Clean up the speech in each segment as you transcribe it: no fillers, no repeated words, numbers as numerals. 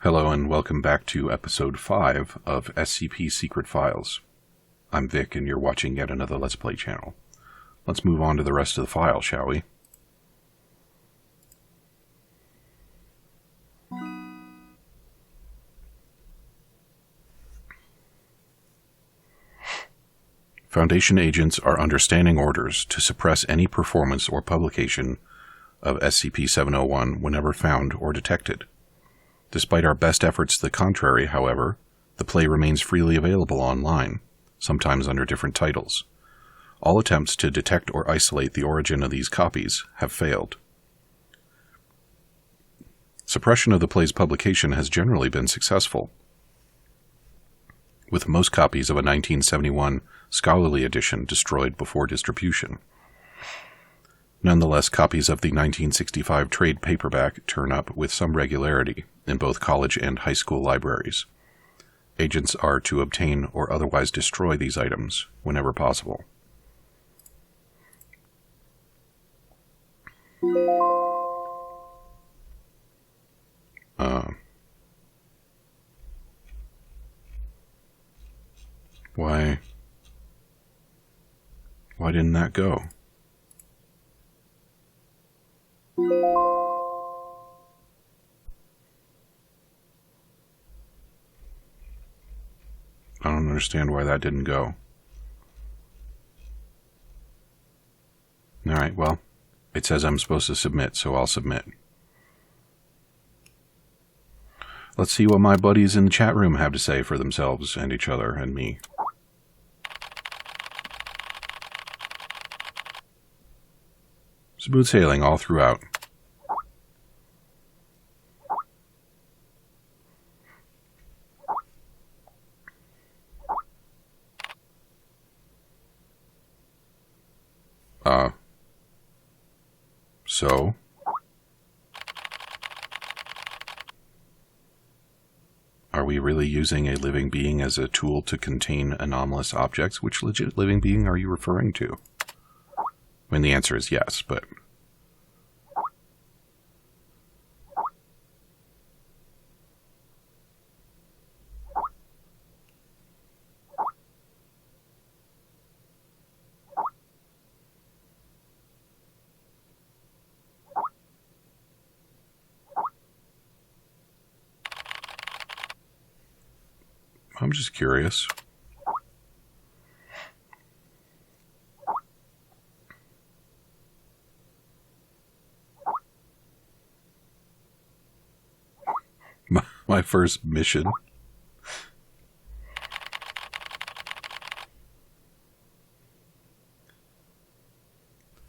Hello and welcome back to Episode 5 of SCP Secret Files. I'm Vic and you're watching yet another Let's Play channel. Let's move on to the rest of the file, shall we? Foundation agents are under standing orders to suppress any performance or publication of SCP-701 whenever found or detected. Despite our best efforts to the contrary, however, the play remains freely available online, sometimes under different titles. All attempts to detect or isolate the origin of these copies have failed. Suppression of the play's publication has generally been successful, with most copies of a 1971 scholarly edition destroyed before distribution. Nonetheless, copies of the 1965 trade paperback turn up with some regularity in both college and high school libraries. Agents are to obtain or otherwise destroy these items whenever possible. Why didn't that go? I don't understand why that didn't go. Alright, well, it says I'm supposed to submit, so I'll submit. Let's see what my buddies in the chat room have to say for themselves and each other and me. Smooth sailing all throughout. So? Are we really using a living being as a tool to contain anomalous objects? Which legit living being are you referring to? I mean, the answer is yes, but... I'm just curious. My first mission.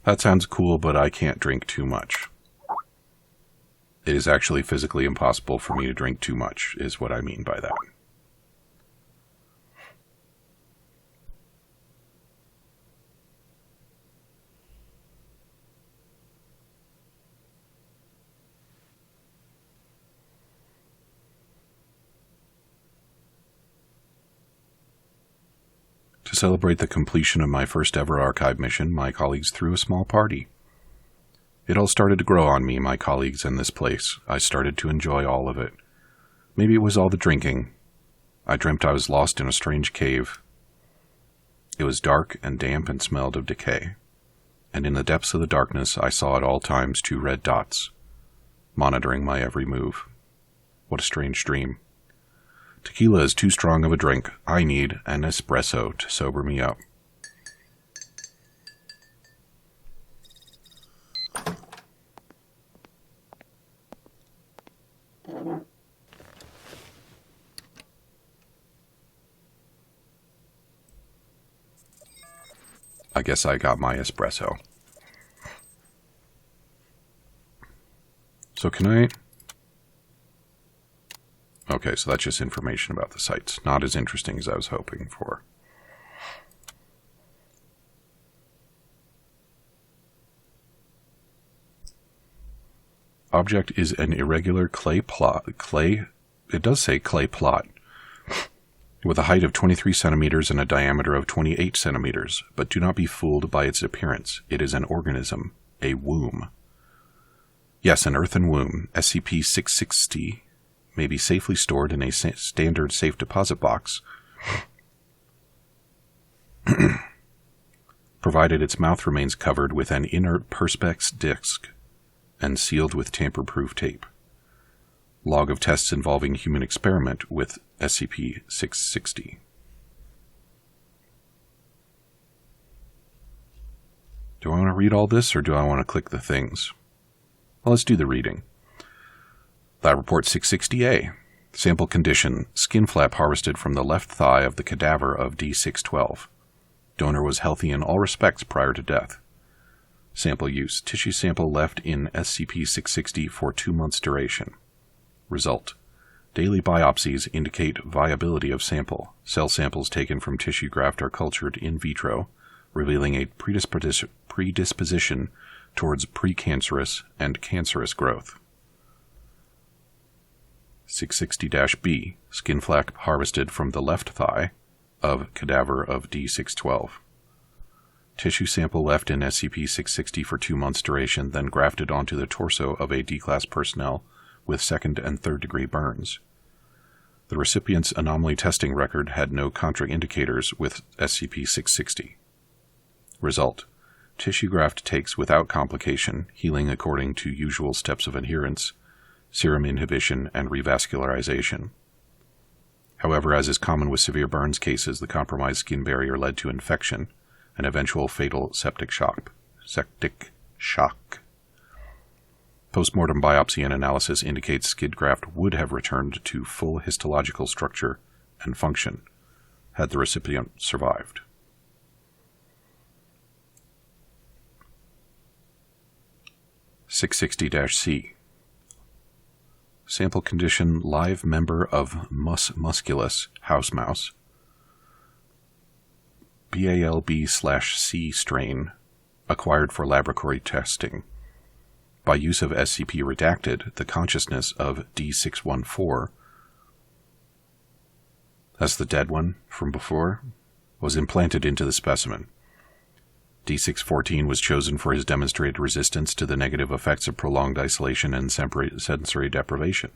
That sounds cool, but I can't drink too much. It is actually physically impossible for me to drink too much, is what I mean by that. To celebrate the completion of my first ever archive mission, my colleagues threw a small party. It all started to grow on me, my colleagues, and this place. I started to enjoy all of it. Maybe it was all the drinking. I dreamt I was lost in a strange cave. It was dark and damp and smelled of decay. And in the depths of the darkness, I saw at all times 2 red dots, monitoring my every move. What a strange dream. Tequila is too strong of a drink. I need an espresso to sober me up. I guess I got my espresso. So can I... Okay, so that's just information about the sites. Not as interesting as I was hoping for. Object is an irregular clay plot. It does say clay plot. With a height of 23 centimeters and a diameter of 28 centimeters. But do not be fooled by its appearance. It is an organism. A womb. Yes, an earthen womb. SCP-660. may be safely stored in a standard safe deposit box, provided its mouth remains covered with an inert Perspex disc and sealed with tamper-proof tape. Log of tests involving human experiment with SCP-660. Do I want to read all this, or do I want to click the things? Well, let's do the reading. Lab Report 660A. Sample condition: skin flap harvested from the left thigh of the cadaver of D612. Donor was healthy in all respects prior to death. Sample use: tissue sample left in SCP-660 for 2 months duration. Result: daily biopsies indicate viability of sample. Cell samples taken from tissue graft are cultured in vitro, revealing a predisposition towards precancerous and cancerous growth. 660-B. Skin flap harvested from the left thigh of cadaver of D612. Tissue sample left in SCP-660 for 2 months duration, then grafted onto the torso of a D-Class personnel with 2nd and 3rd degree burns. The recipient's anomaly testing record had no contraindicators with SCP-660. Result: tissue graft takes without complication, healing according to usual steps of adherence, serum inhibition, and revascularization. However, as is common with severe burns cases, the compromised skin barrier led to infection and eventual fatal septic shock. Postmortem biopsy and analysis indicates skin graft would have returned to full histological structure and function had the recipient survived. (660-C) Sample condition: live member of Mus musculus, house mouse, BALB/C strain, acquired for laboratory testing. By use of SCP redacted, the consciousness of D614, that's the dead one from before, was implanted into the specimen. D614 was chosen for his demonstrated resistance to the negative effects of prolonged isolation and sensory deprivation.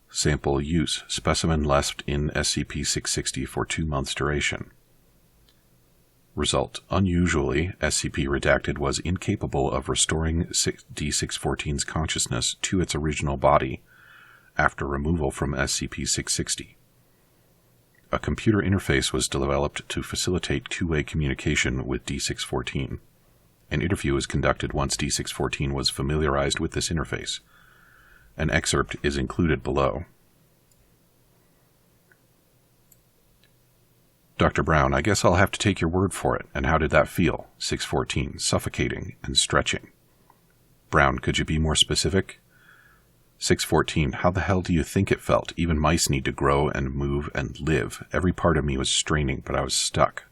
Sample use: specimen left in SCP-660 for 2 months duration. Result: unusually, SCP redacted was incapable of restoring D614's consciousness to its original body after removal from SCP-660. A computer interface was developed to facilitate two-way communication with D614. An interview was conducted once D614 was familiarized with this interface. An excerpt is included below. Dr. Brown, I guess I'll have to take your word for it. And how did that feel? 614, suffocating and stretching. Brown, could you be more specific? 614, how the hell do you think it felt? Even mice need to grow and move and live. Every part of me was straining, but I was stuck.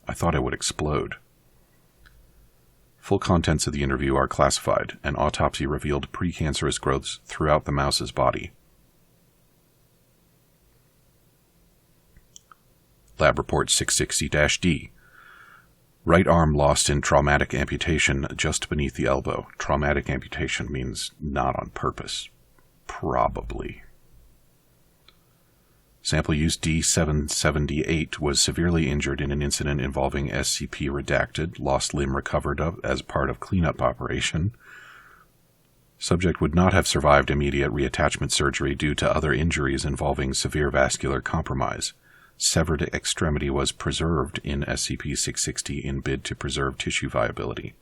I thought I would explode. Full contents of the interview are classified. An autopsy revealed precancerous growths throughout the mouse's body. Lab Report 660-D. Right arm lost in traumatic amputation just beneath the elbow. Traumatic amputation means not on purpose. Probably. Sample use: D778 was severely injured in an incident involving SCP redacted, lost limb recovered as part of cleanup operation. Subject would not have survived immediate reattachment surgery due to other injuries involving severe vascular compromise. Severed extremity was preserved in SCP-660 in bid to preserve tissue viability.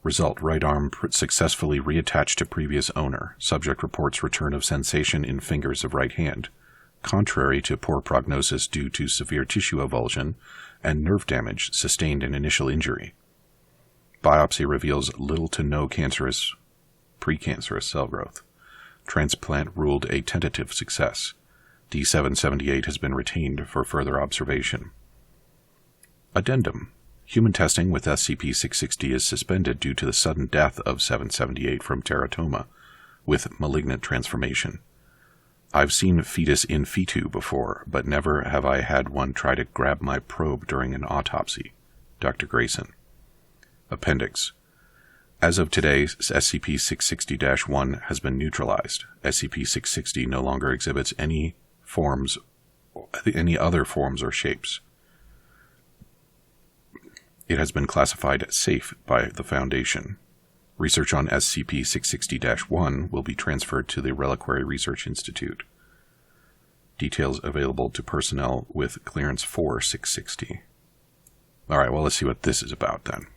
Result: right arm successfully reattached to previous owner. Subject reports return of sensation in fingers of right hand, contrary to poor prognosis due to severe tissue avulsion and nerve damage sustained in initial injury. Biopsy reveals little to no precancerous cell growth. Transplant ruled a tentative success. D778 has been retained for further observation. Addendum: human testing with SCP-660 is suspended due to the sudden death of 778 from teratoma with malignant transformation. I've seen fetus in fetu before, but never have I had one try to grab my probe during an autopsy. Dr. Grayson. Appendix: As of today, SCP-660-1 has been neutralized. SCP-660 no longer exhibits any other forms or shapes. It has been classified as safe by the Foundation. Research on SCP-660-1 will be transferred to the Reliquary Research Institute. Details available to personnel with clearance for 660. Alright, well, let's see what this is about then.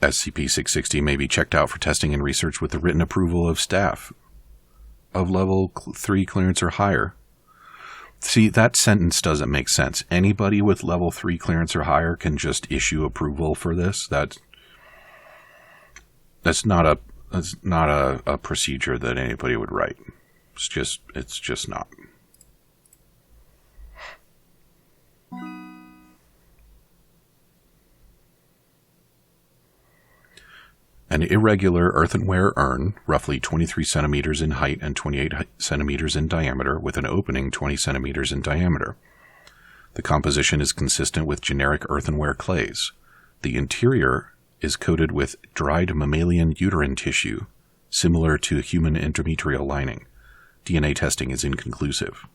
SCP-660 may be checked out for testing and research with the written approval of staff of level 3 clearance or higher. See, that sentence doesn't make sense. Anybody with level 3 clearance or higher can just issue approval for this. That's not a procedure that anybody would write. It's just not. An irregular earthenware urn, roughly 23 centimeters in height and 28 centimeters in diameter, with an opening 20 centimeters in diameter. The composition is consistent with generic earthenware clays. The interior is coated with dried mammalian uterine tissue, similar to human endometrial lining. DNA testing is inconclusive.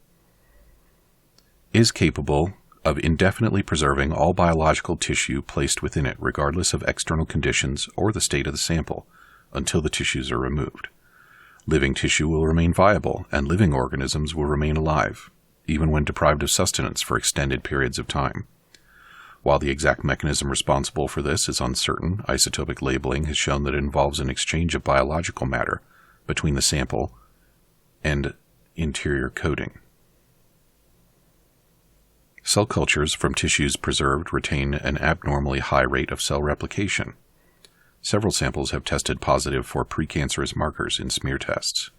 Is capable of indefinitely preserving all biological tissue placed within it, regardless of external conditions or the state of the sample, until the tissues are removed. Living tissue will remain viable, and living organisms will remain alive, even when deprived of sustenance for extended periods of time. While the exact mechanism responsible for this is uncertain, isotopic labeling has shown that it involves an exchange of biological matter between the sample and interior coating. Cell cultures from tissues preserved retain an abnormally high rate of cell replication. Several samples have tested positive for precancerous markers in smear tests.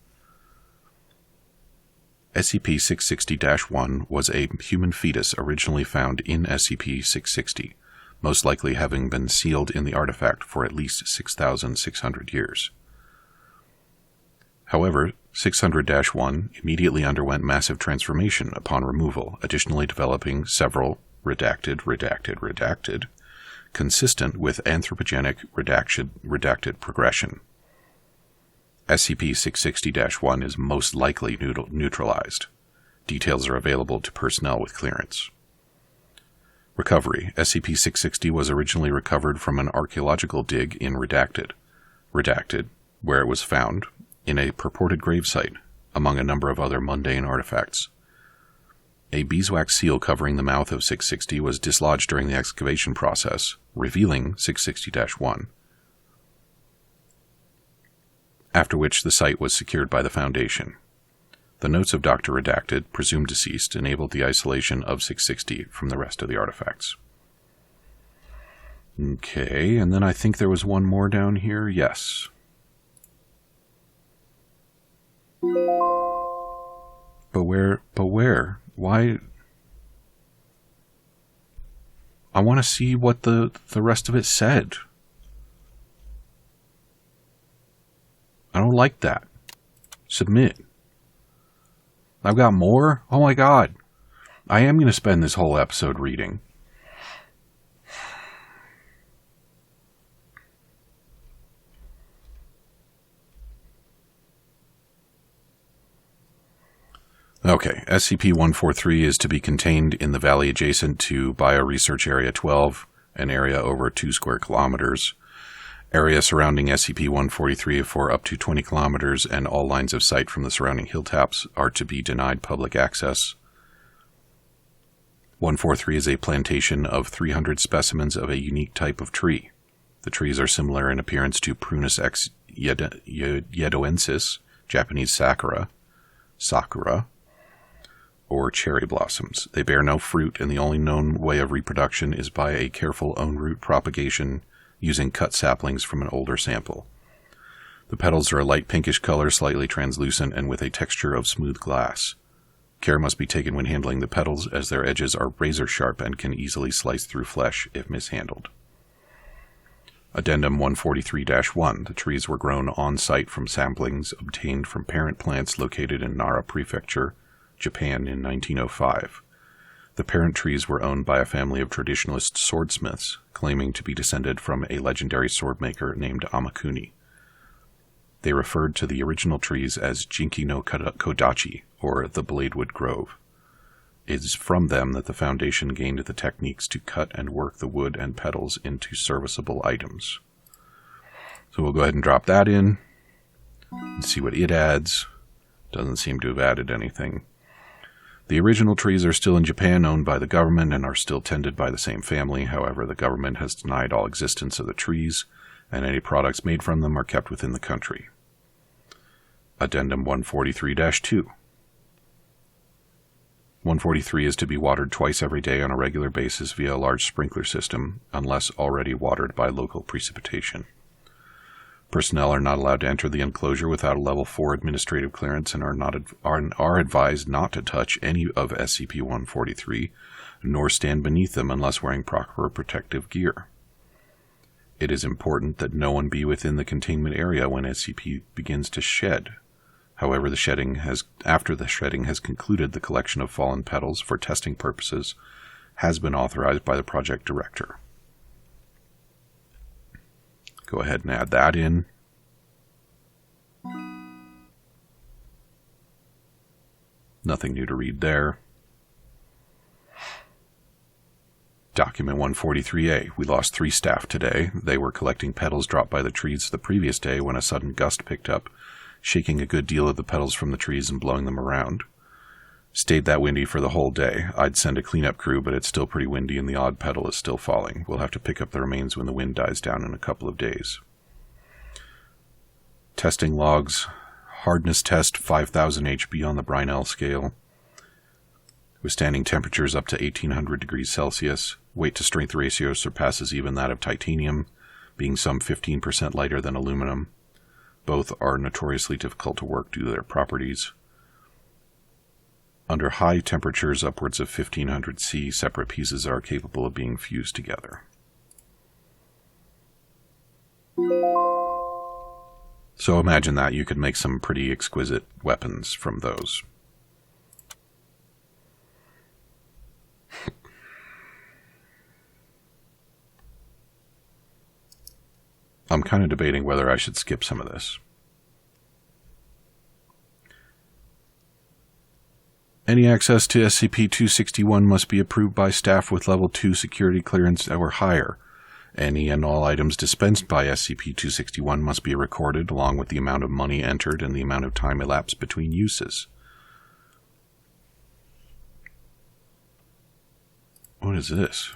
SCP-660-1 was a human fetus originally found in SCP-660, most likely having been sealed in the artifact for at least 6,600 years. However, 600-1 immediately underwent massive transformation upon removal, additionally developing several redacted, consistent with anthropogenic redacted progression. SCP-660-1 is most likely neutralized. Details are available to personnel with clearance. Recovery. SCP-660 was originally recovered from an archaeological dig in Redacted, where it was found in a purported gravesite, among a number of other mundane artifacts. A beeswax seal covering the mouth of 660 was dislodged during the excavation process, revealing 660-1, after which the site was secured by the Foundation. The notes of Dr. Redacted, presumed deceased, enabled the isolation of 660 from the rest of the artifacts. Okay, and then I think there was one more down here. Yes. But where? Why? I want to see what the rest of it said. I don't like that. Submit. I've got more? Oh my god. I am going to spend this whole episode reading. Okay, SCP-143 is to be contained in the valley adjacent to Bioresearch Area 12, an area over 2 square kilometers. Area surrounding SCP-143 for up to 20 kilometers, and all lines of sight from the surrounding hilltops are to be denied public access. 143 is a plantation of 300 specimens of a unique type of tree. The trees are similar in appearance to Prunus X yedoensis, Japanese sakura, or cherry blossoms. They bear no fruit, and the only known way of reproduction is by a careful own-root propagation using cut saplings from an older sample. The petals are a light pinkish color, slightly translucent, and with a texture of smooth glass. Care must be taken when handling the petals, as their edges are razor-sharp and can easily slice through flesh if mishandled. Addendum 143-1. The trees were grown on-site from samplings obtained from parent plants located in Nara Prefecture, Japan in 1905. The parent trees were owned by a family of traditionalist swordsmiths, claiming to be descended from a legendary swordmaker named Amakuni. They referred to the original trees as Jinki no Kodachi, or the Bladewood Grove. It is from them that the Foundation gained the techniques to cut and work the wood and petals into serviceable items. So we'll go ahead and drop that in and see what it adds. Doesn't seem to have added anything. The original trees are still in Japan, owned by the government, and are still tended by the same family. However, the government has denied all existence of the trees, and any products made from them are kept within the country. Addendum 143-2. 143 is to be watered twice every day on a regular basis via a large sprinkler system, unless already watered by local precipitation. Personnel are not allowed to enter the enclosure without a Level 4 administrative clearance and are advised not to touch any of SCP-143, nor stand beneath them unless wearing proper protective gear. It is important that no one be within the containment area when SCP begins to shed. However, after the shredding has concluded, the collection of fallen petals for testing purposes has been authorized by the project director. Go ahead and add that in. Nothing new to read there. Document 143A. We lost 3 staff today. They were collecting petals dropped by the trees the previous day when a sudden gust picked up, shaking a good deal of the petals from the trees and blowing them around. Stayed that windy for the whole day. I'd send a cleanup crew, but it's still pretty windy and the odd petal is still falling. We'll have to pick up the remains when the wind dies down in a couple of days. Testing logs. Hardness test 5000 HB on the Brinell scale. Withstanding temperatures up to 1800 degrees Celsius. Weight to strength ratio surpasses even that of titanium, being some 15% lighter than aluminum. Both are notoriously difficult to work due to their properties. Under high temperatures upwards of 1500 C, separate pieces are capable of being fused together. So imagine that you could make some pretty exquisite weapons from those. I'm kind of debating whether I should skip some of this. Any access to SCP-261 must be approved by staff with Level 2 security clearance or higher. Any and all items dispensed by SCP-261 must be recorded, along with the amount of money entered and the amount of time elapsed between uses. What is this?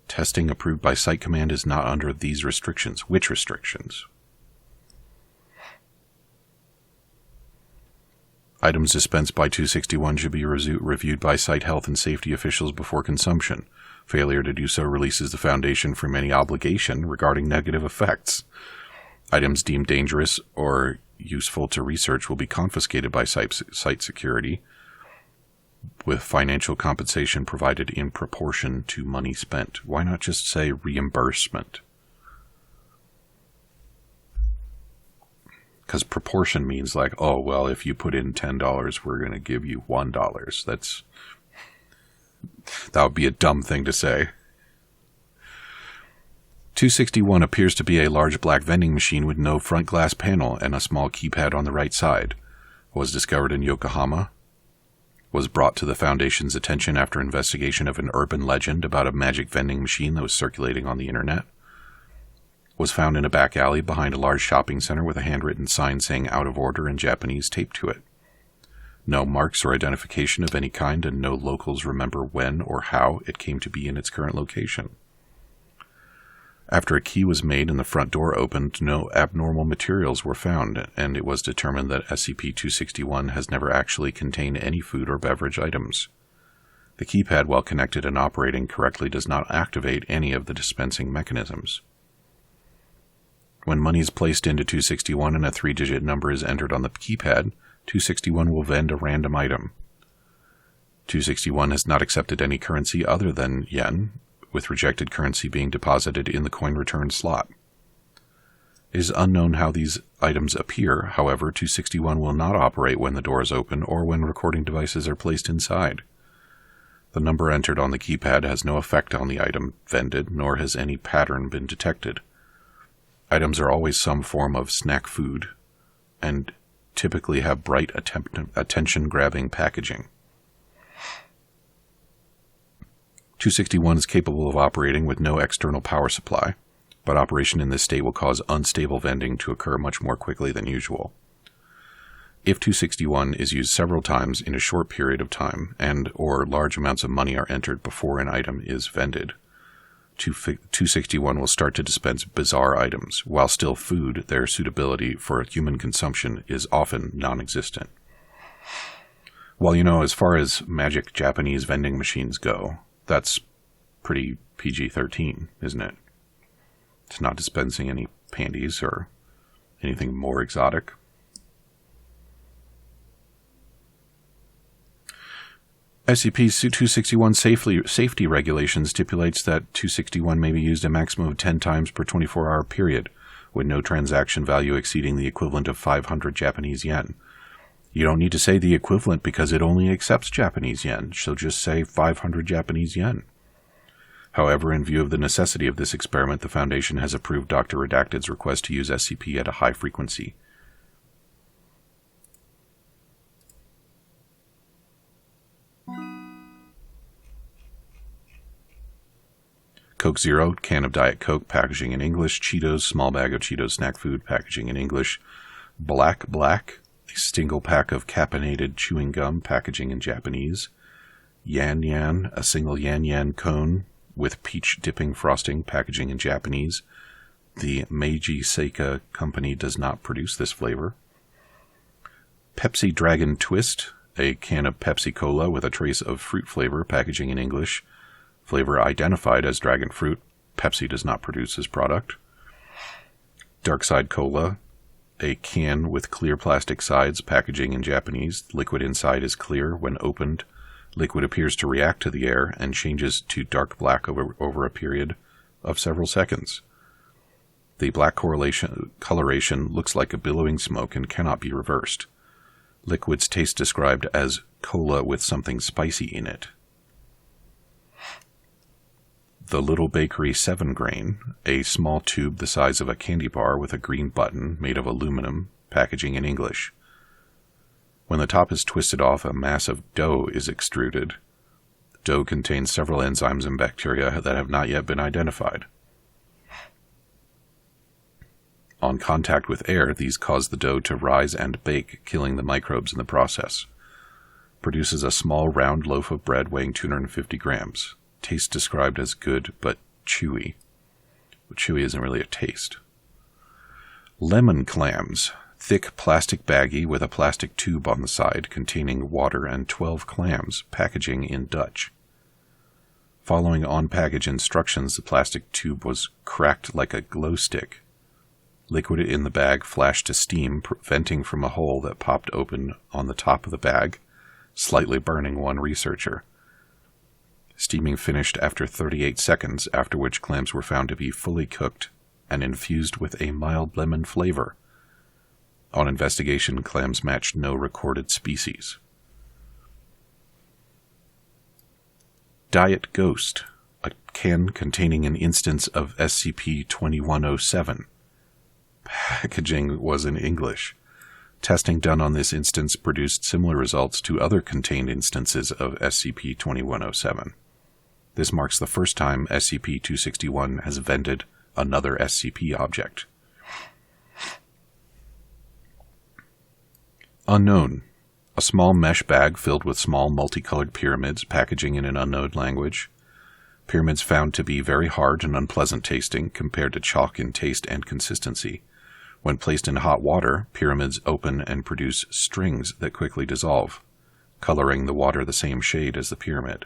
Testing approved by Site Command is not under these restrictions. Which restrictions? Items dispensed by 261 should be reviewed by site health and safety officials before consumption. Failure to do so releases the Foundation from any obligation regarding negative effects. Items deemed dangerous or useful to research will be confiscated by site security, with financial compensation provided in proportion to money spent. Why not just say reimbursement? Because proportion means like, oh, well, if you put in $10, we're going to give you $1. That would be a dumb thing to say. 261 appears to be a large black vending machine with no front glass panel and a small keypad on the right side. Was discovered in Yokohama. Was brought to the Foundation's attention after investigation of an urban legend about a magic vending machine that was circulating on the internet. Was found in a back alley behind a large shopping center with a handwritten sign saying out of order in Japanese taped to it. No marks or identification of any kind, and no locals remember when or how it came to be in its current location. After a key was made and the front door opened, no abnormal materials were found, and it was determined that SCP-261 has never actually contained any food or beverage items. The keypad, while connected and operating correctly, does not activate any of the dispensing mechanisms. When money is placed into 261 and a 3-digit number is entered on the keypad, 261 will vend a random item. 261 has not accepted any currency other than yen, with rejected currency being deposited in the coin return slot. It is unknown how these items appear. However, 261 will not operate when the door is open or when recording devices are placed inside. The number entered on the keypad has no effect on the item vended, nor has any pattern been detected. Items are always some form of snack food and typically have bright, attention-grabbing packaging. 261 is capable of operating with no external power supply, but operation in this state will cause unstable vending to occur much more quickly than usual. If 261 is used several times in a short period of time and or large amounts of money are entered before an item is vended, 261 will start to dispense bizarre items. While still food, their suitability for human consumption is often non-existent. Well, as far as magic Japanese vending machines go, that's pretty PG-13, isn't it? It's not dispensing any panties or anything more exotic. SCP's 261 safety regulation stipulates that 261 may be used a maximum of 10 times per 24-hour period, with no transaction value exceeding the equivalent of 500 Japanese yen. You don't need to say the equivalent because it only accepts Japanese yen, so just say 500 Japanese yen. However, in view of the necessity of this experiment, the Foundation has approved Dr. Redacted's request to use SCP at a high frequency. Coke Zero, can of Diet Coke, packaging in English. Cheetos, small bag of Cheetos snack food, packaging in English. Black, a single pack of caffeinated chewing gum, packaging in Japanese. Yan Yan, a single Yan Yan cone with peach dipping frosting, packaging in Japanese. The Meiji Seika company does not produce this flavor. Pepsi Dragon Twist, a can of Pepsi Cola with a trace of fruit flavor, packaging in English. Flavor identified as dragon fruit. Pepsi does not produce this product. Dark Side Cola, a can with clear plastic sides, packaging in Japanese. Liquid inside is clear. When opened, liquid appears to react to the air and changes to dark black over a period of several seconds. The black coloration looks like a billowing smoke and cannot be reversed. Liquid's taste described as cola with something spicy in it. The Little Bakery 7 Grain, a small tube the size of a candy bar with a green button made of aluminum, packaging in English. When the top is twisted off, a mass of dough is extruded. The dough contains several enzymes and bacteria that have not yet been identified. On contact with air, these cause the dough to rise and bake, killing the microbes in the process. Produces a small round loaf of bread weighing 250 grams. Taste described as good, but chewy. But chewy isn't really a taste. Lemon clams. Thick plastic baggie with a plastic tube on the side containing water and 12 clams, packaging in Dutch. Following on-package instructions, the plastic tube was cracked like a glow stick. Liquid in the bag flashed to steam, venting from a hole that popped open on the top of the bag, slightly burning one researcher. Steaming finished after 38 seconds, after which clams were found to be fully cooked and infused with a mild lemon flavor. On investigation, clams matched no recorded species. Diet Ghost, a can containing an instance of SCP-2107. Packaging was in English. Testing done on this instance produced similar results to other contained instances of SCP-2107. This marks the first time SCP-261 has vended another SCP object. Unknown. A small mesh bag filled with small multicolored pyramids, packaging in an unknown language. Pyramids found to be very hard and unpleasant tasting compared to chalk in taste and consistency. When placed in hot water, pyramids open and produce strings that quickly dissolve, coloring the water the same shade as the pyramid.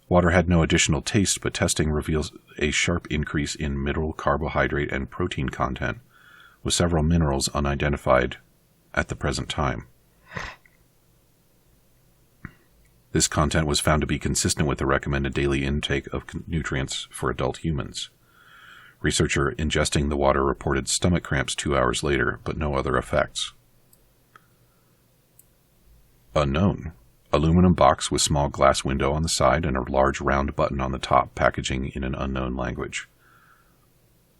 Water had no additional taste, but testing reveals a sharp increase in mineral, carbohydrate, and protein content, with several minerals unidentified at the present time. This content was found to be consistent with the recommended daily intake of nutrients for adult humans. Researcher ingesting the water reported stomach cramps 2 hours later, but no other effects. Unknown. Aluminum box with small glass window on the side and a large round button on the top, packaging in an unknown language.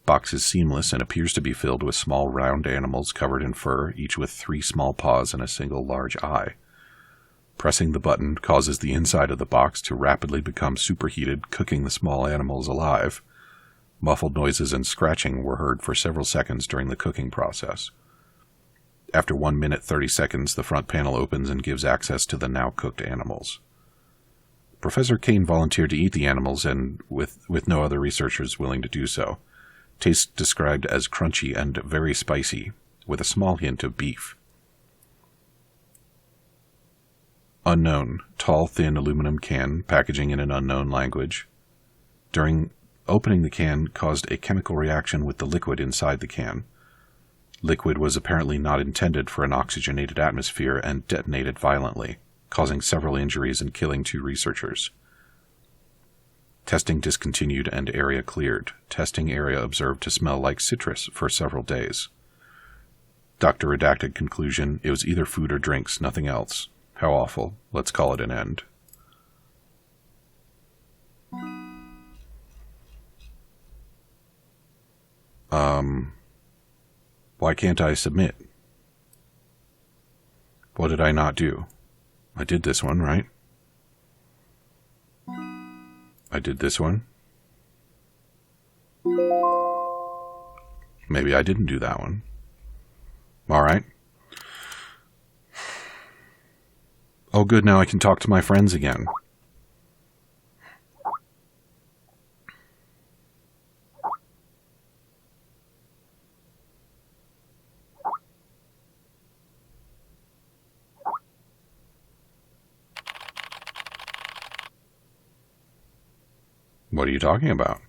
Box is seamless and appears to be filled with small round animals covered in fur, each with 3 small paws and a single large eye. Pressing the button causes the inside of the box to rapidly become superheated, cooking the small animals alive. Muffled noises and scratching were heard for several seconds during the cooking process. After 1 minute 30 seconds, the front panel opens and gives access to the now cooked animals. Professor Kane volunteered to eat the animals, and with no other researchers willing to do so. Taste described as crunchy and very spicy, with a small hint of beef. Unknown. Tall, thin aluminum can, packaging in an unknown language. During opening the can caused a chemical reaction with the liquid inside the can. Liquid was apparently not intended for an oxygenated atmosphere and detonated violently, causing several injuries and killing 2 researchers. Testing discontinued and area cleared. Testing area observed to smell like citrus for several days. Dr. Redacted conclusion, it was either food or drinks, nothing else. How awful. Let's call it an end. Why can't I submit? What did I not do? I did this one, right? I did this one. Maybe I didn't do that one. Alright. Oh good, now I can talk to my friends again. What are you talking about?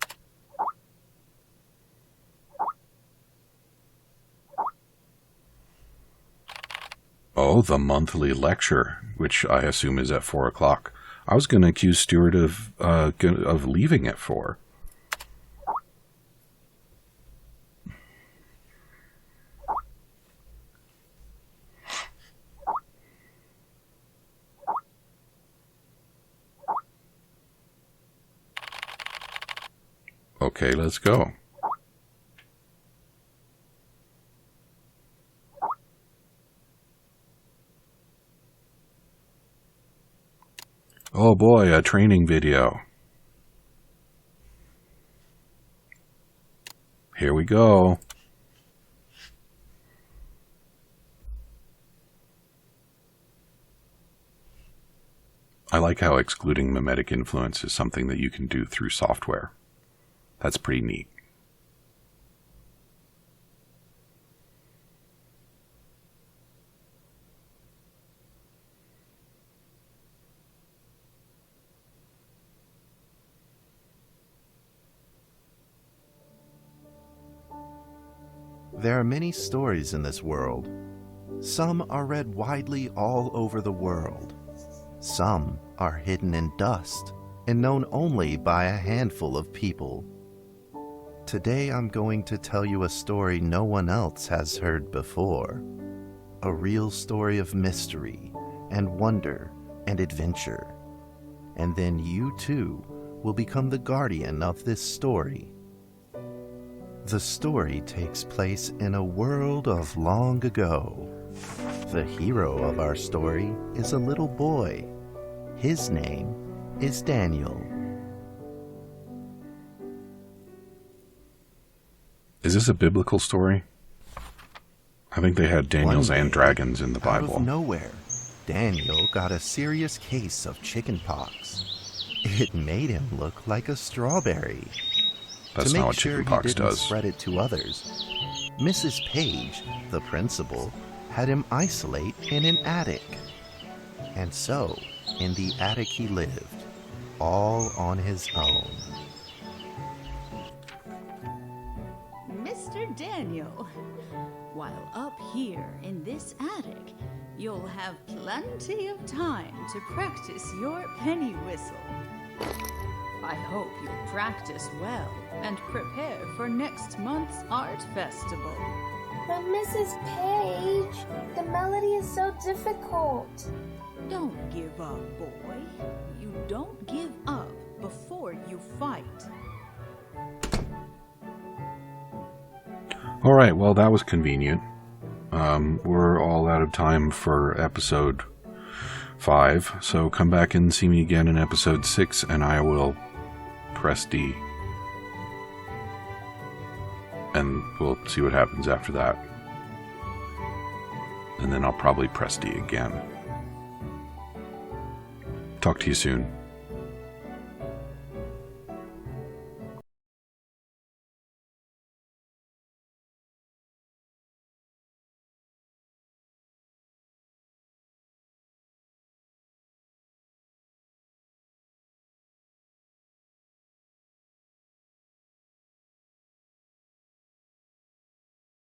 Oh, the monthly lecture, which I assume is at 4 o'clock. I was going to accuse Stuart of leaving at 4. Okay, let's go. Oh boy, a training video. Here we go. I like how excluding mimetic influence is something that you can do through software. That's pretty neat. There are many stories in this world. Some are read widely all over the world. Some are hidden in dust and known only by a handful of people. Today I'm going to tell you a story no one else has heard before. A real story of mystery and wonder and adventure. And then you too will become the guardian of this story. The story takes place in a world of long ago. The hero of our story is a little boy. His name is Daniel. Is this a biblical story? I think they had Daniels and dragons in the Bible. Out of nowhere, Daniel got a serious case of chicken pox. It made him look like a strawberry. That's to not make what sure he chickenpox didn't does. spread it to others, Mrs. Page, the principal, had him isolate in an attic. And so, in the attic he lived, all on his own. Mr. Daniel, while up here in this attic, you'll have plenty of time to practice your penny whistle. I hope you practice well and prepare for next month's art festival. But Mrs. Page, the melody is so difficult. Don't give up, boy. You don't give up before you fight. Alright, well, that was convenient. We're all out of time for episode 5, so come back and see me again in episode 6, and I will press D. And we'll see what happens after that. And then I'll probably press D again. Talk to you soon.